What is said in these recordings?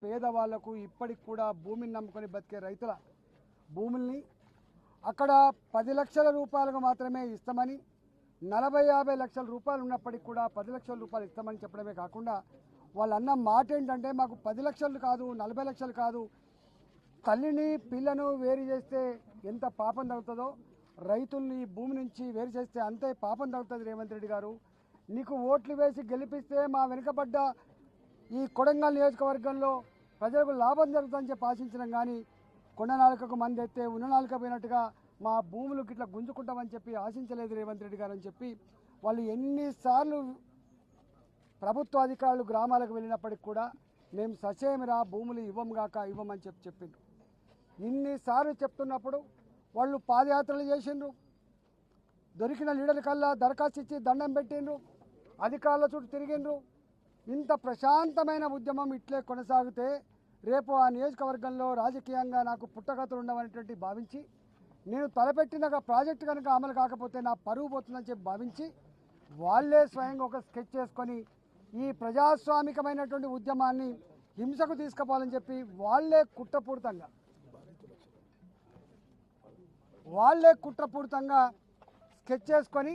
పేదవాళ్లకు ఇప్పటికి కూడా భూమిని నమ్ముకొని బతికే రైతుల భూముల్ని అక్కడ 10 లక్షల రూపాయలకు మాత్రమే ఇస్తామని 40-50 లక్షల రూపాయలు ఉన్నప్పటికీ కూడా 10 లక్షల రూపాయలు ఇస్తామని చెప్పడమే కాకుండా వాళ్ళు అన్న మాట ఏంటంటే మాకు 10 లక్షలు కాదు 40 లక్షలు కాదు, తల్లిని పిల్లను వేరు చేస్తే ఎంత పాపం తగ్గుతుందో రైతుల్ని భూమి నుంచి వేరు చేస్తే అంతే పాపం తగ్గుతుంది. రేవంత్ రెడ్డి గారు, నీకు ఓట్లు వేసి గెలిపిస్తే మా వెనుకబడ్డ ఈ కొడంగల్ నియోజకవర్గంలో ప్రజలకు లాభం జరుగుతుందని చెప్పి ఆశించడం కానీ కొండ నాలుకకు మంది ఎత్తే ఉన్న నాలుక పోయినట్టుగా మా భూములు ఇట్లా గుంజుకుంటామని చెప్పి ఆశించలేదు రేవంత్ రెడ్డి గారు అని చెప్పి వాళ్ళు ఎన్నిసార్లు ప్రభుత్వ అధికారులు గ్రామాలకు వెళ్ళినప్పటికి కూడా మేము ససేమిరా భూములు ఇవ్వమని చెప్పిండ్రు. ఇన్నిసార్లు చెప్తున్నప్పుడు వాళ్ళు పాదయాత్రలు చేసిండ్రు, దొరికిన లీడర్ కల్లా దరఖాస్తు ఇచ్చి దండం పెట్టిండ్రు, అధికారుల చుట్టూ తిరిగిండ్రు. ఇంత ప్రశాంతమైన ఉద్యమం ఇట్లే కొనసాగితే రేపు ఆ నియోజకవర్గంలో రాజకీయంగా నాకు పుట్టగతులు ఉండవనేటువంటి భావించి నేను తలపెట్టిన ప్రాజెక్టు కనుక అమలు కాకపోతే నా పరువు పోతుందని చెప్పి భావించి వాళ్ళే స్వయంగా ఒక స్కెచ్ చేసుకొని ఈ ప్రజాస్వామికమైనటువంటి ఉద్యమాన్ని హింసకు తీసుకుపోవాలని చెప్పి వాళ్ళే కుట్రపూరితంగా స్కెచ్ చేసుకొని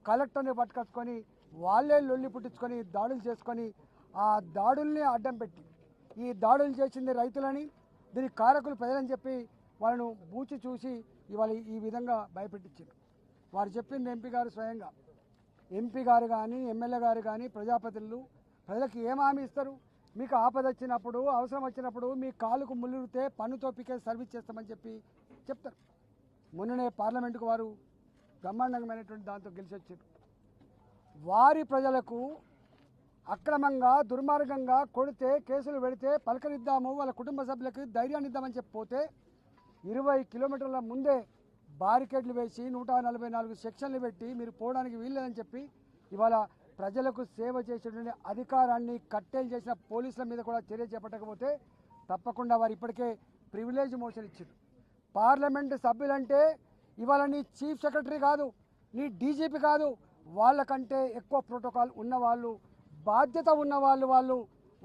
కలెక్టర్ని పట్టుకొచ్చుకొని వాళ్ళే లొల్లి పుట్టించుకొని దాడులు చేసుకొని ఆ దాడుల్ని అడ్డం పెట్టి ఈ దాడులు చేసింది రైతులని, దీనికి కారకులు ప్రజలని చెప్పి వాళ్ళను బూచి చూసి ఇవాళ ఈ విధంగా భయపెట్టించారు. వారు చెప్పింది ఎంపీ గారు స్వయంగా, ఎంపీ గారు కానీ ఎమ్మెల్యే గారు కానీ ప్రజాప్రతినిధులు ప్రజలకు ఏం హామీ ఇస్తారు? మీకు ఆపద వచ్చినప్పుడు అవసరం వచ్చినప్పుడు మీ కాలుకు ముళ్ళురితే పన్నుతో పీకే సర్వీస్ చేస్తామని చెప్పి చెప్తారు. మొన్ననే పార్లమెంటుకు వారు బ్రహ్మాండమైనటువంటి దాంతో గెలిచి వచ్చారు. వారి ప్రజలకు అక్రమంగా దుర్మార్గంగా కొడితే కేసులు పెడితే పలకరిద్దాము, వాళ్ళ కుటుంబ సభ్యులకు ధైర్యాన్ని ఇద్దామని చెప్పిపోతే 20 కిలోమీటర్ల ముందే బారికేడ్లు వేసి 144 సెక్షన్లు పెట్టి మీరు పోవడానికి వీల్లేదని చెప్పి ఇవాళ ప్రజలకు సేవ చేసేటువంటి అధికారాన్ని కట్టేలు చేసిన పోలీసుల మీద కూడా చర్య చేపట్టకపోతే తప్పకుండా వారు ఇప్పటికే ప్రివిలేజ్ మోషన్ ఇచ్చారు. పార్లమెంటు సభ్యులంటే ఇవాళ నీ చీఫ్ సెక్రటరీ కాదు, నీ డీజీపీ కాదు, వాళ్ళకంటే ఎక్కువ ప్రోటోకాల్ ఉన్నవాళ్ళు, బాధ్యత ఉన్న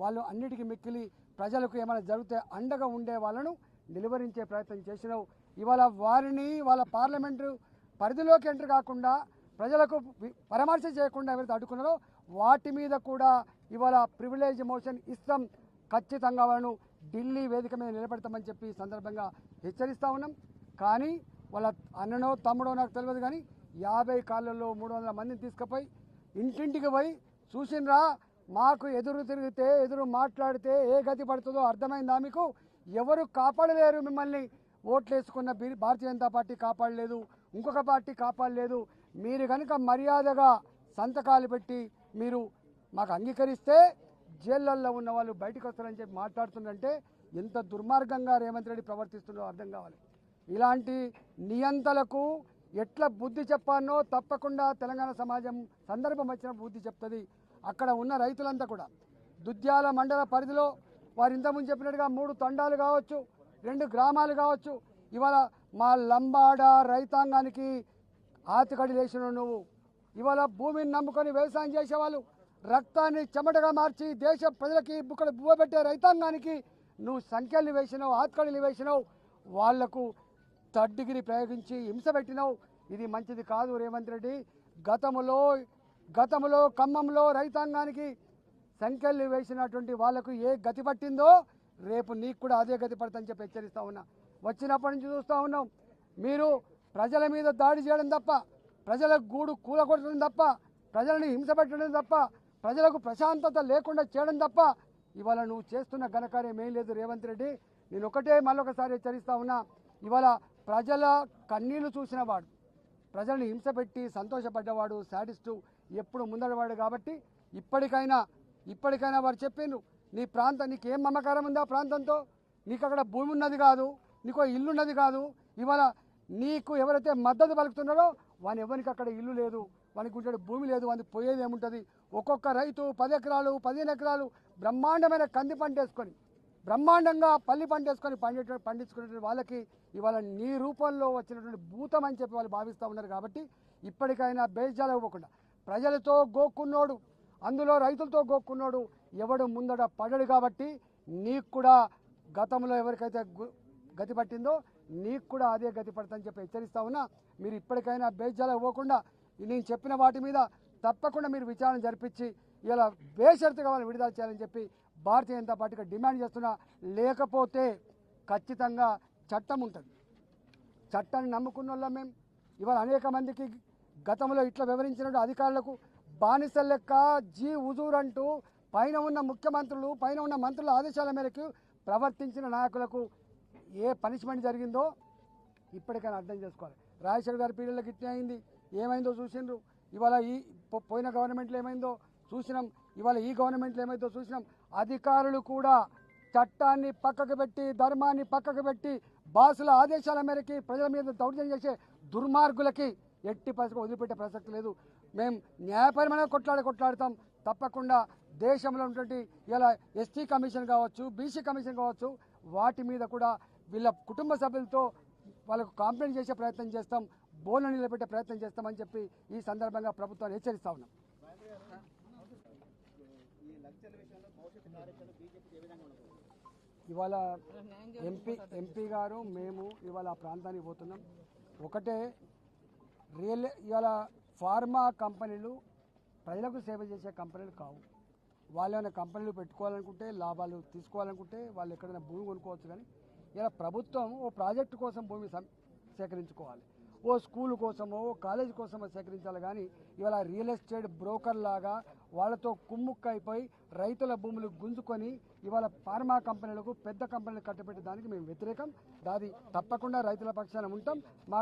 వాళ్ళు అన్నిటికీ మిక్కిలి ప్రజలకు ఏమైనా జరిగితే అండగా ఉండే వాళ్ళను నిలువరించే ప్రయత్నం చేసినావు. ఇవాళ వారిని వాళ్ళ పార్లమెంటు పరిధిలోకి ఎంటర్ కాకుండా ప్రజలకు పరామర్శ చేయకుండా ఎవరైతే అడ్డుకున్నారో వాటి మీద కూడా ఇవాళ ప్రివిలేజ్ మోషన్ ఇస్తాం, ఖచ్చితంగా వాళ్ళను ఢిల్లీ వేదిక మీద నిలబెడతామని చెప్పి ఈ సందర్భంగా హెచ్చరిస్తూ ఉన్నాం. కానీ వాళ్ళ అన్ననో తమ్ముడో నాకు తెలియదు కానీ 50 కాళ్ళల్లో 300 మందిని తీసుకుపోయి ఇంటింటికి పోయి చూసినరా, మాకు ఎదురు తిరిగితే ఎదురు మాట్లాడితే ఏ గతి పడుతుందో అర్థమైందా? మీకు ఎవరు కాపాడలేరు, మిమ్మల్ని ఓట్లు వేసుకున్న భారతీయ జనతా పార్టీ కాపాడలేదు, ఇంకొక పార్టీ కాపాడలేదు. మీరు కనుక మర్యాదగా సంతకాలు పెట్టి మీరు మాకు అంగీకరిస్తే జైళ్ళల్లో ఉన్న వాళ్ళు బయటకు వస్తారని చెప్పి మాట్లాడుతుందంటే ఎంత దుర్మార్గంగా రేవంత్ రెడ్డి ప్రవర్తిస్తుందో అర్థం కావాలి. ఇలాంటి నియంతలకు ఎట్లా బుద్ధి చెప్పానో తప్పకుండా తెలంగాణ సమాజం సందర్భం వచ్చిన బుద్ధి చెప్తుంది. అక్కడ ఉన్న రైతులంతా కూడా దుద్యాల మండల పరిధిలో వారు ఇంతకుముందు చెప్పినట్టుగా 3 తండాలు కావచ్చు, 2 గ్రామాలు కావచ్చు, ఇవాళ మా లంబాడ రైతాంగానికి ఆతికడి లేచిన నువ్వు ఇవాళ భూమిని నమ్ముకొని వ్యవసాయం చేసేవాళ్ళు రక్తాన్ని చెమటగా మార్చి దేశ ప్రజలకి బుక్కలు బువ్వబెట్టే రైతాంగానికి నువ్వు సంఖ్యలు వేసినావు, ఆతికడిలు వేసినావు, వాళ్లకు థర్డ్ డిగ్రీ ప్రయోగించి హింస పెట్టినావు. ఇది మంచిది కాదు రేవంత్ రెడ్డి. గతంలో ఖమ్మంలో రైతాంగానికి సంఖ్యలు వేసినటువంటి వాళ్లకు ఏ గతి పట్టిందో రేపు నీకు కూడా అదే గతి పడుతుందని చెప్పి హెచ్చరిస్తూ ఉన్నా. వచ్చినప్పటి నుంచి చూస్తూ ఉన్నాం, మీరు ప్రజల మీద దాడి చేయడం తప్ప, ప్రజల గూడు కూలగొట్టడం తప్ప, ప్రజలను హింస పెట్టడం తప్ప, ప్రజలకు ప్రశాంతత లేకుండా చేయడం తప్ప ఇవాళ నువ్వు చేస్తున్న ఘనకార్యం ఏం లేదు రేవంత్ రెడ్డి. నేను ఒకటే మళ్ళొకసారి హెచ్చరిస్తూ ఉన్నా, ఇవాళ ప్రజల కన్నీళ్లు చూసిన వాడు, ప్రజల్ని హింస పెట్టి సంతోషపడ్డవాడు, శాడిస్టు ఎప్పుడు ముందడవాడు. కాబట్టి ఇప్పటికైనా వారు చెప్పిండ్రు, నీ ప్రాంతం నీకేం మమకారం ఉందా ప్రాంతంతో? నీకు అక్కడ భూమి ఉన్నది కాదు, నీకు ఇల్లు ఉన్నది కాదు. ఇవాళ నీకు ఎవరైతే మద్దతు పలుకుతున్నారో వాని ఎవరికి అక్కడ ఇల్లు లేదు, వానికి ఉంటే భూమి లేదు, వానికి పోయేది ఏముంటుంది? ఒక్కొక్క రైతు 10 ఎకరాలు 15 ఎకరాలు బ్రహ్మాండమైన కంది పంట వేసుకొని బ్రహ్మాండంగా పల్లి పంట వేసుకొని పండించుకునే వాళ్ళకి ఇవాళ నీ రూపంలో వచ్చినటువంటి భూతం అని చెప్పి వాళ్ళు భావిస్తూ ఉన్నారు. కాబట్టి ఇప్పటికైనా బేజాలవ్వకుండా ప్రజలతో గోక్కున్నోడు, అందులో రైతులతో గోక్కున్నోడు ఎవడు ముందడ పడడు. కాబట్టి నీకు కూడా గతంలో ఎవరికైతే గతి పట్టిందో నీకు కూడా అదే గతి పడుతుందని చెప్పి హెచ్చరిస్తా ఉన్నా. మీరు ఇప్పటికైనా బేజాలకు పోకుండా నేను చెప్పిన వాటి మీద తప్పకుండా మీరు విచారణ జరిపించి ఇలా బేషరతుగా వాళ్ళు విడుదల చేయాలని చెప్పి భారతీయ జనతా పార్టీగా డిమాండ్ చేస్తున్నా. లేకపోతే ఖచ్చితంగా చట్టం ఉంటుంది. చట్టాన్ని నమ్ముకున్న వాళ్ళం మేము. ఇవాళ అనేక మందికి గతంలో ఇట్లా వివరించిన అధికారులకు బానిసల లెక్క హుజూర్ అంటూ పైన ఉన్న ముఖ్యమంత్రులు పైన ఉన్న మంత్రుల ఆదేశాల మేరకు ప్రవర్తించిన నాయకులకు ఏ పనిష్మెంట్ జరిగిందో ఇప్పటికైనా అర్థం చేసుకోవాలి. రాజశేఖర్ గారి పీరియడ్లో గిట్టే అయింది, ఏమైందో చూసిండ్రు. ఇవాళ ఈ పోయిన గవర్నమెంట్లో ఏమైందో చూసినాం, ఇవాళ ఈ గవర్నమెంట్లో ఏమైందో చూసినాం. అధికారులు కూడా చట్టాన్ని పక్కకు పెట్టి ధర్మాన్ని పక్కకు పెట్టి బాసుల ఆదేశాల మేరకు ప్రజల మీద దౌర్జన్యం చేసే దుర్మార్గులకి ఎట్టి పరిస్థితి వదిలిపెట్టే ప్రసక్తి లేదు. మేము న్యాయపరమైన కొట్లాడతాం. తప్పకుండా దేశంలో ఉన్నటువంటి ఇలా ఎస్టీ కమిషన్ కావచ్చు, బీసీ కమిషన్ కావచ్చు, వాటి మీద కూడా వీళ్ళ కుటుంబ సభ్యులతో వాళ్ళకు కాంప్లైంట్ చేసే ప్రయత్నం చేస్తాం, బోన్లు నిలబెట్టే ప్రయత్నం చేస్తామని చెప్పి ఈ సందర్భంగా ప్రభుత్వాన్ని హెచ్చరిస్తా ఉన్నాం. ఇవాళ ఎంపీ గారు మేము ఇవాళ ఆ ప్రాంతానికి పోతున్నాం. ఒకటే ఇవాళ ఫార్మా కంపెనీలు ప్రజలకు సేవ చేసే కంపెనీలు కావు. వాళ్ళు ఏమైనా కంపెనీలు పెట్టుకోవాలనుకుంటే, లాభాలు తీసుకోవాలనుకుంటే వాళ్ళు ఎక్కడైనా భూమి కొనుక్కోవచ్చు. కానీ ఇలా ప్రభుత్వం ఓ ప్రాజెక్టు కోసం భూమి సేకరించుకోవాలి, ఓ స్కూల్ కోసమో ఓ కాలేజ్ కోసమో సేకరించాలి. కానీ ఇవాళ రియల్ ఎస్టేట్ బ్రోకర్ లాగా వాళ్ళతో కుమ్ముక్కైపోయి రైతుల భూములు గుంజుకొని ఇవాళ ఫార్మా కంపెనీలకు పెద్ద కంపెనీలు కట్టబెట్టే దానికి మేము వ్యతిరేకం. దాది తప్పకుండా రైతుల పక్షాన ఉంటాం.